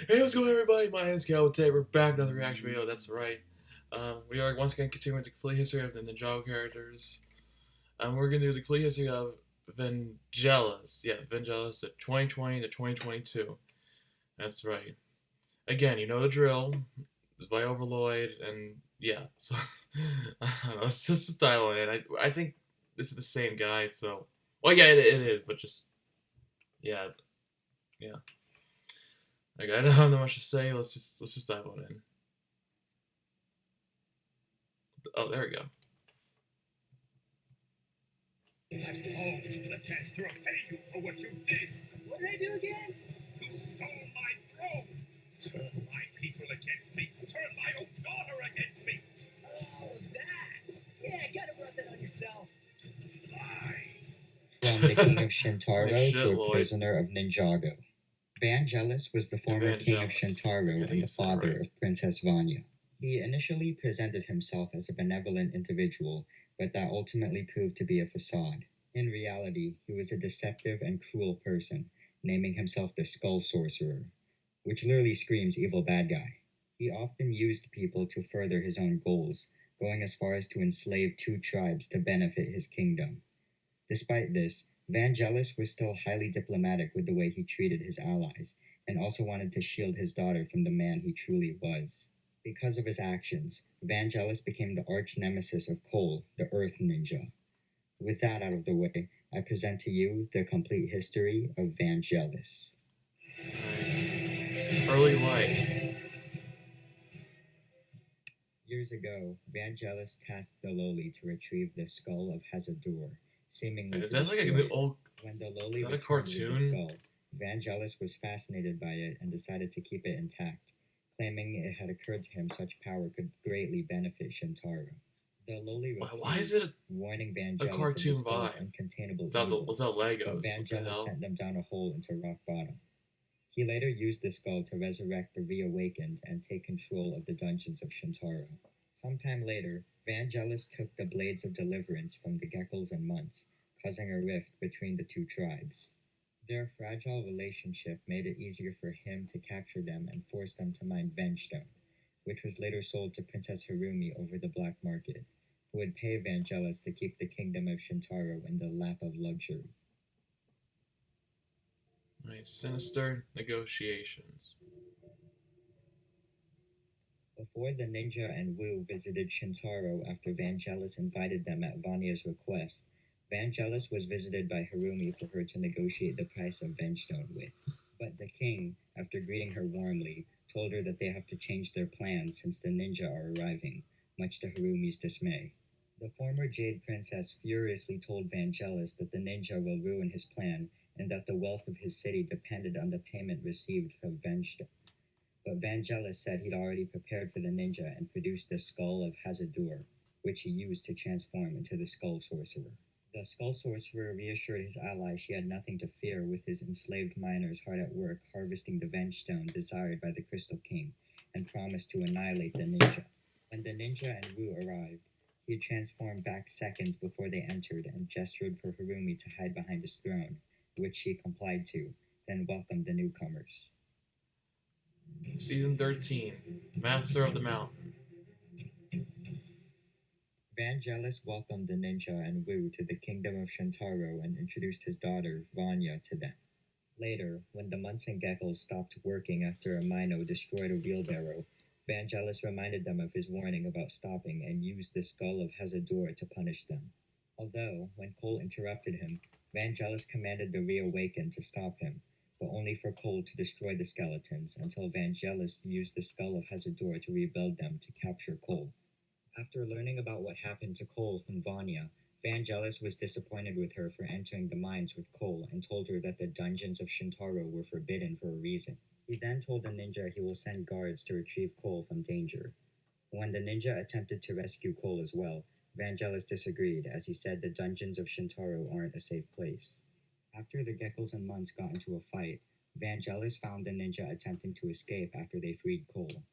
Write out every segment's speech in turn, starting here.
Hey, what's going on, everybody? My name is Cal. Today we're back with another reaction video. That's right. We are once again continuing the complete history of the Ninjago characters. We're gonna do the complete history of Vangelis. Yeah, Vangelis at 2020 to 2022. That's right. Again, you know the drill. It's by OverLloyd, and yeah. So I don't know. It's just a style in it. I think this is the same guy. So well, yeah, it is, but just yeah, yeah. Like I don't have that much to say. Let's just dive on in. Oh, there we go. I'm called to the test to repay you for what you did. What did I do again? You stole my throne. Turn my people against me. Turn my own daughter against me. Oh, that. Yeah, gotta rub that on yourself. Lies. From the king of Shintaro Holy shit, to a Lloyd. prisoner of Ninjago. Vangelis was the former king of Vangelis. Shintaro I think and you the said father right. of Princess Vanya. He initially presented himself as a benevolent individual, but that ultimately proved to be a facade. In reality, he was a deceptive and cruel person, naming himself the Skull Sorcerer, which literally screams evil bad guy. He often used people to further his own goals, going as far as to enslave two tribes to benefit his kingdom. Despite this, Vangelis was still highly diplomatic with the way he treated his allies, and also wanted to shield his daughter from the man he truly was. Because of his actions, Vangelis became the arch nemesis of Cole, the Earth Ninja. With that out of the way, I present to you the complete history of Vangelis. Early life. Years ago, Vangelis tasked the Loli to retrieve the skull of Hazadur, seemingly Is to that like destroy a it. old? When the Is Loli that a returned with the cartoon? skull, Vangelis was fascinated by it and decided to keep it intact, claiming it had occurred to him such power could greatly benefit Shintaro. The Loli Why is refused, it warning a Vangelis of the cartoon skull's vibe? uncontainable Without evil, Legos? but What the Vangelis hell? sent them down a hole into rock bottom. He later used the skull to resurrect the reawakened and take control of the dungeons of Shintaro. Sometime later, Vangelis took the Blades of Deliverance from the Geckos and Months, causing a rift between the two tribes. Their fragile relationship made it easier for him to capture them and force them to mine Vengestone, which was later sold to Princess Harumi over the black market, who would pay Vangelis to keep the kingdom of Shintaro in the lap of luxury. Right, sinister negotiations. Before the ninja and Wu visited Shintaro after Vangelis invited them at Vanya's request, Vangelis was visited by Harumi for her to negotiate the price of Vengestone with. But the king, after greeting her warmly, told her that they have to change their plans since the ninja are arriving, much to Harumi's dismay. The former Jade Princess furiously told Vangelis that the ninja will ruin his plan and that the wealth of his city depended on the payment received from Vengestone. But Vangelis said he'd already prepared for the ninja and produced the skull of Hazadur, which he used to transform into the Skull Sorcerer. The Skull Sorcerer reassured his ally she had nothing to fear with his enslaved miners hard at work harvesting the Vengestone desired by the Crystal King, and promised to annihilate the ninja. When the ninja and Wu arrived, he transformed back seconds before they entered and gestured for Harumi to hide behind his throne, which she complied to, then welcomed the newcomers. Season 13. Master of the Mountain. Vangelis welcomed the ninja and Wu to the kingdom of Shintaro and introduced his daughter, Vanya, to them. Later, when the Months and Geckos stopped working after a Mino destroyed a wheelbarrow, Vangelis reminded them of his warning about stopping and used the skull of Hazadur to punish them. Although, when Cole interrupted him, Vangelis commanded the reawakened to stop him, but only for Cole to destroy the skeletons until Vangelis used the skull of Hazadur to rebuild them to capture Cole. After learning about what happened to Cole from Vanya, Vangelis was disappointed with her for entering the mines with Cole and told her that the dungeons of Shintaro were forbidden for a reason. He then told the ninja he will send guards to retrieve Cole from danger. When the ninja attempted to rescue Cole as well, Vangelis disagreed as he said the dungeons of Shintaro aren't a safe place. After the Geckos and Months got into a fight, Vangelis found the ninja attempting to escape after they freed Cole.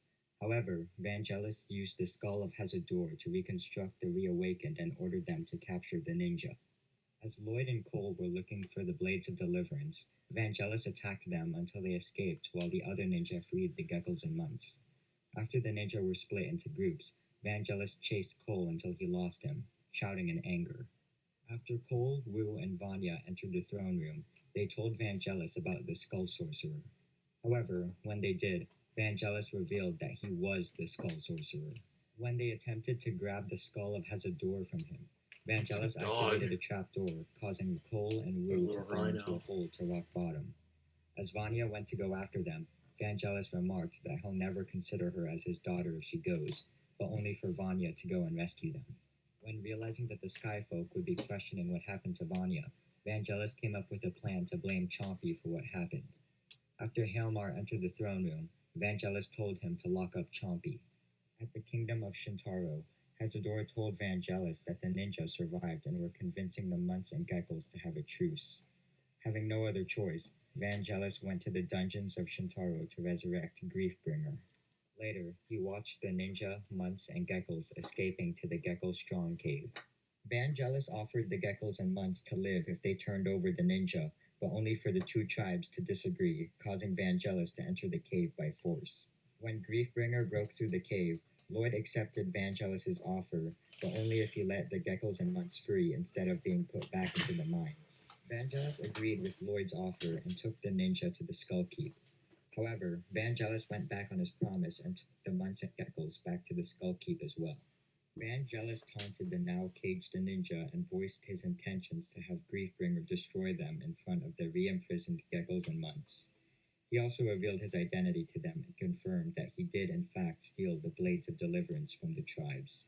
However, Vangelis used the skull of Hazadur to reconstruct the reawakened and ordered them to capture the ninja. As Lloyd and Cole were looking for the Blades of Deliverance, Vangelis attacked them until they escaped while the other ninja freed the geckos and months. After the ninja were split into groups, Vangelis chased Cole until he lost him, shouting in anger. After Cole, Wu, and Vanya entered the throne room, they told Vangelis about the Skull Sorcerer. However, when they did, Vangelis revealed that he was the Skull Sorcerer. When they attempted to grab the skull of Hazador from him, Vangelis activated a trapdoor, causing Cole and Wu to fall into a hole to rock bottom. As Vanya went to go after them, Vangelis remarked that he'll never consider her as his daughter if she goes, but only for Vanya to go and rescue them. When realizing that the Sky Folk would be questioning what happened to Vanya, Vangelis came up with a plan to blame Chompy for what happened. After Hailmar entered the throne room, Vangelis told him to lock up Chompy. At the kingdom of Shintaro, Hazador told Vangelis that the ninja survived and were convincing the months and geckos to have a truce. Having no other choice, Vangelis went to the dungeons of Shintaro to resurrect Griefbringer. Later, he watched the ninja, months, and geckos escaping to the Gecko Strong Cave. Vangelis offered the geckos and months to live if they turned over the ninja, but only for the two tribes to disagree, causing Vangelis to enter the cave by force. When Griefbringer broke through the cave, Lloyd accepted Vangelis' offer, but only if he let the geckos and months free instead of being put back into the mines. Vangelis agreed with Lloyd's offer and took the ninja to the Skull Keep. However, Vangelis went back on his promise and took the months and geckos back to the Skull Keep as well. Vangelis taunted the now caged ninja and voiced his intentions to have Griefbringer destroy them in front of the re-imprisoned geckos and months. He also revealed his identity to them and confirmed that he did in fact steal the Blades of Deliverance from the tribes.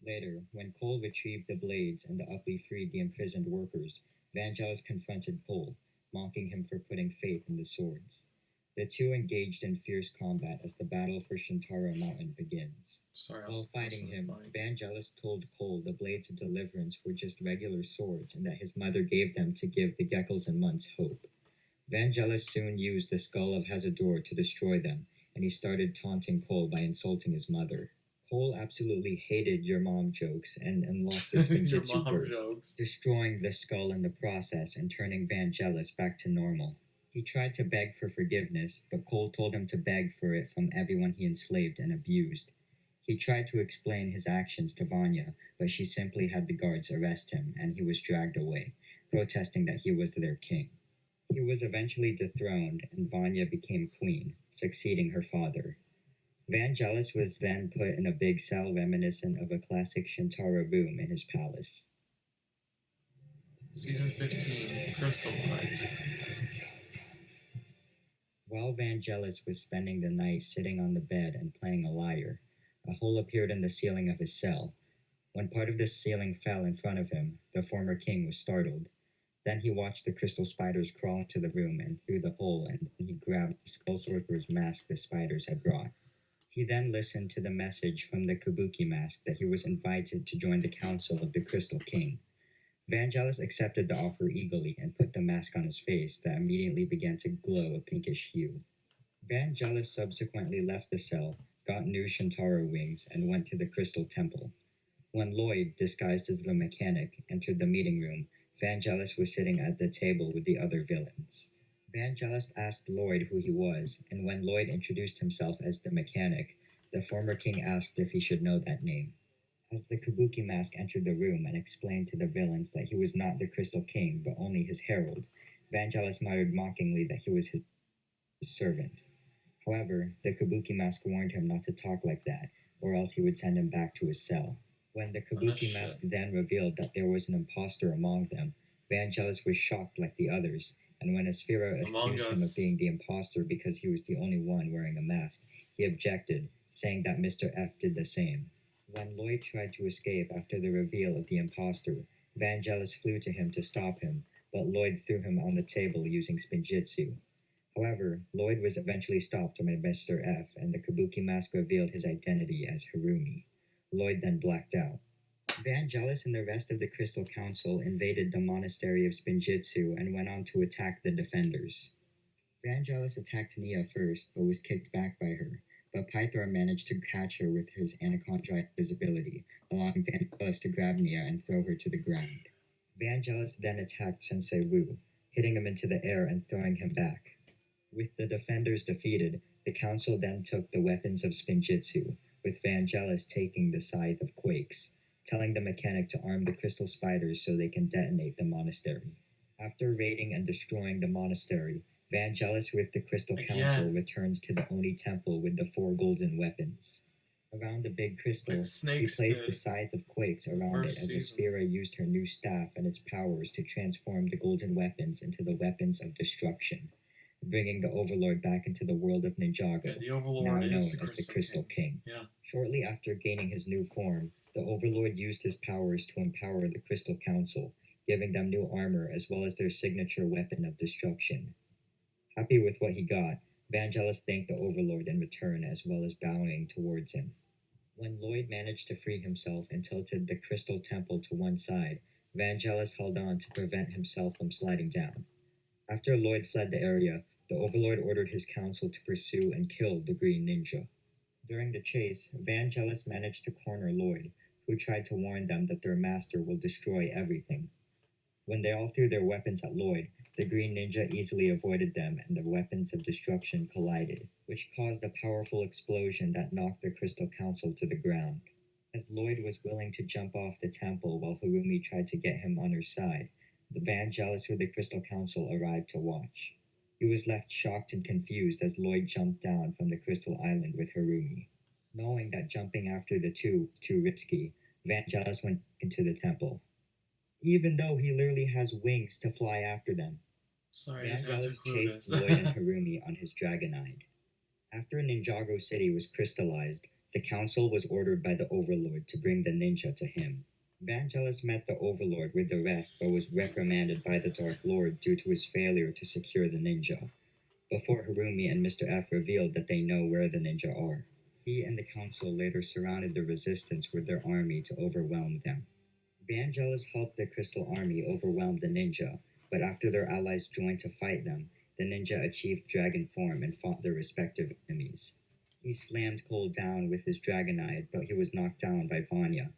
Later, when Cole retrieved the blades and the Upply freed the imprisoned workers, Vangelis confronted Cole, mocking him for putting faith in the swords. The two engaged in fierce combat as the battle for Shintaro Mountain begins. While fighting him, Vangelis told Cole the Blades of Deliverance were just regular swords and that his mother gave them to give the geckos and months hope. Vangelis soon used the skull of Hazador to destroy them, and he started taunting Cole by insulting his mother. Cole absolutely hated your mom jokes and unlocked the Spinjitzu burst, destroying the skull in the process and turning Vangelis back to normal. He tried to beg for forgiveness, but Cole told him to beg for it from everyone he enslaved and abused. He tried to explain his actions to Vanya, but she simply had the guards arrest him, and he was dragged away, protesting that he was their king. He was eventually dethroned, and Vanya became queen, succeeding her father. Vangelis was then put in a big cell reminiscent of a classic Shintaro room in his palace. Season 15, Crystal Fight. While Vangelis was spending the night sitting on the bed and playing a lyre, a hole appeared in the ceiling of his cell. When part of the ceiling fell in front of him, the former king was startled. Then he watched the crystal spiders crawl into the room and through the hole, and he grabbed the Skull Sorcerer's mask the spiders had brought. He then listened to the message from the Kabuki mask that he was invited to join the council of the Crystal King. Vangelis accepted the offer eagerly and put the mask on his face that immediately began to glow a pinkish hue. Vangelis subsequently left the cell, got new Shintaro wings, and went to the Crystal Temple. When Lloyd, disguised as the mechanic, entered the meeting room, Vangelis was sitting at the table with the other villains. Vangelis asked Lloyd who he was, and when Lloyd introduced himself as the mechanic, the former king asked if he should know that name. As the Kabuki mask entered the room and explained to the villains that he was not the Crystal King but only his herald, Vangelis muttered mockingly that he was his servant. However, the Kabuki mask warned him not to talk like that, or else he would send him back to his cell. When the Kabuki mask then revealed that there was an imposter among them, Vangelis was shocked like the others, and when Asphira accused him of being the imposter because he was the only one wearing a mask, he objected, saying that Mr. F did the same. When Lloyd tried to escape after the reveal of the imposter, Vangelis flew to him to stop him, but Lloyd threw him on the table using Spinjitzu. However, Lloyd was eventually stopped by Mr. F, and the Kabuki mask revealed his identity as Harumi. Lloyd then blacked out. Vangelis and the rest of the Crystal Council invaded the monastery of Spinjitzu and went on to attack the defenders. Vangelis attacked Nia first, but was kicked back by her, but Pythor managed to catch her with his anaconda visibility, allowing Vangelis to grab Nia and throw her to the ground. Vangelis then attacked Sensei Wu, hitting him into the air and throwing him back. With the defenders defeated, the council then took the weapons of Spinjitzu, with Vangelis taking the Scythe of Quakes, telling the mechanic to arm the crystal spiders so they can detonate the monastery. After raiding and destroying the monastery, Vangelis with the Crystal Council returns to the Oni Temple with the 4 golden weapons. Around the big crystal, he placed the Scythe of Quakes around it as Asphira used her new staff and its powers to transform the golden weapons into the weapons of destruction, bringing the OverLloyd back into the world of Ninjago, now known as the Crystal King. Shortly after gaining his new form, the OverLloyd used his powers to empower the Crystal Council, giving them new armor as well as their signature weapon of destruction. Happy with what he got, Vangelis thanked the OverLloyd in return as well as bowing towards him. When Lloyd managed to free himself and tilted the Crystal Temple to one side, Vangelis held on to prevent himself from sliding down. After Lloyd fled the area, the OverLloyd ordered his council to pursue and kill the Green Ninja. During the chase, Vangelis managed to corner Lloyd, who tried to warn them that their master will destroy everything. When they all threw their weapons at Lloyd, the Green Ninja easily avoided them and the weapons of destruction collided, which caused a powerful explosion that knocked the Crystal Council to the ground. As Lloyd was willing to jump off the temple while Harumi tried to get him on her side, the Vangelis with the Crystal Council arrived to watch. He was left shocked and confused as Lloyd jumped down from the Crystal Island with Harumi. Knowing that jumping after the two was too risky, Vangelis went into the temple. Even though he literally has wings to fly after them. Vangelis chased Lloyd and Harumi on his Dragonide. After Ninjago City was crystallized, the council was ordered by the OverLloyd to bring the ninja to him. Vangelis met the OverLloyd with the rest but was reprimanded by the Dark Lord due to his failure to secure the ninja, before Harumi and Mr. F revealed that they know where the ninja are. He and the council later surrounded the resistance with their army to overwhelm them. Vangelis helped the Crystal Army overwhelm the ninja, but after their allies joined to fight them, the ninja achieved dragon form and fought their respective enemies. He slammed Cole down with his Dragonide, but he was knocked down by Vanya.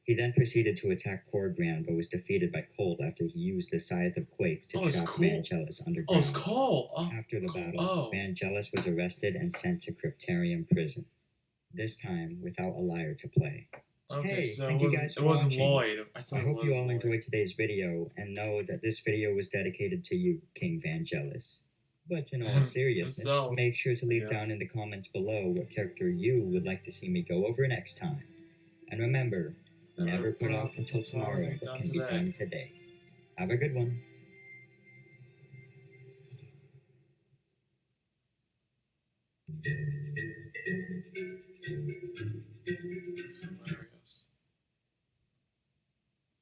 He then proceeded to attack Korgran, but was defeated by Cole after he used the Scythe of Quakes to trap Vangelis underground. It's Cole! After the battle, Vangelis was arrested and sent to Cryptarium prison, this time without a liar to play. Okay, hey, so thank you guys for watching. Lloyd. I hope you all enjoyed today's video and know that this video was dedicated to you, King Vangelis. But in all seriousness, make sure to leave down in the comments below what character you would like to see me go over next time. And remember, never put off until tomorrow what can be done today. Have a good one. Hilarious.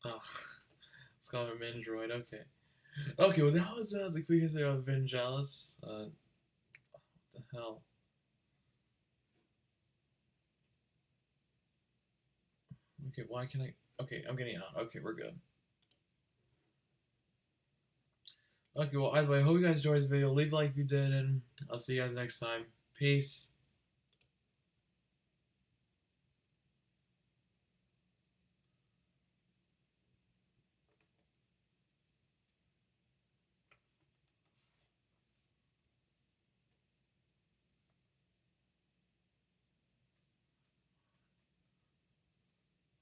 Oh, let's call him Android. Okay. Okay, well that was the quick history of Vangelis. What the hell? Okay, why can I? Okay, I'm getting out. Okay, we're good. Okay, well either way, I hope you guys enjoyed this video. Leave a like if you did, and I'll see you guys next time. Peace.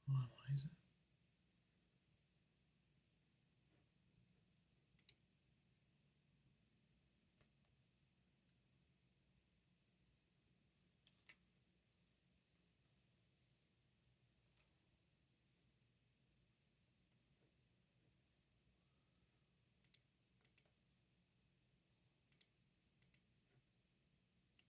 Why is it?